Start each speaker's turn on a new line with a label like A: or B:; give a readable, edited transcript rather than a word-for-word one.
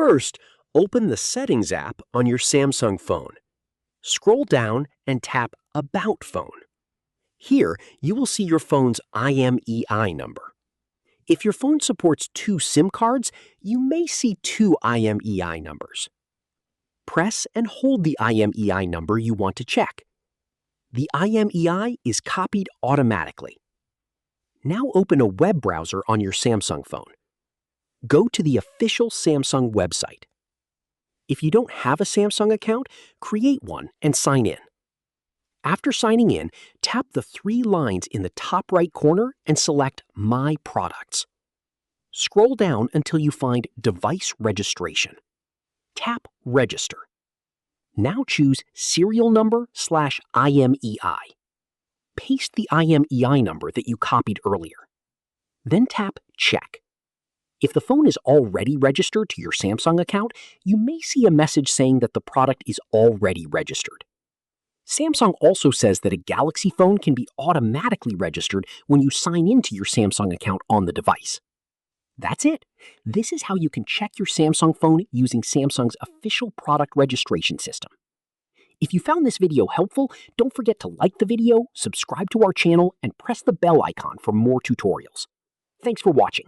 A: First, open the Settings app on your Samsung phone. Scroll down and tap About Phone. Here, you will see your phone's IMEI number. If your phone supports 2 SIM cards, you may see 2 IMEI numbers. Press and hold the IMEI number you want to check. The IMEI is copied automatically. Now open a web browser on your Samsung phone. Go to the official Samsung website. If you don't have a Samsung account, create one and sign in. After signing in, tap the 3 lines in the top right corner and select My Products. Scroll down until you find Device Registration. Tap Register. Now choose Serial Number/IMEI. Paste the IMEI number that you copied earlier. Then tap Check. If the phone is already registered to your Samsung account, you may see a message saying that the product is already registered. Samsung also says that a Galaxy phone can be automatically registered when you sign into your Samsung account on the device. That's it. This is how you can check your Samsung phone using Samsung's official product registration system. If you found this video helpful, don't forget to like the video, subscribe to our channel, and press the bell icon for more tutorials. Thanks for watching.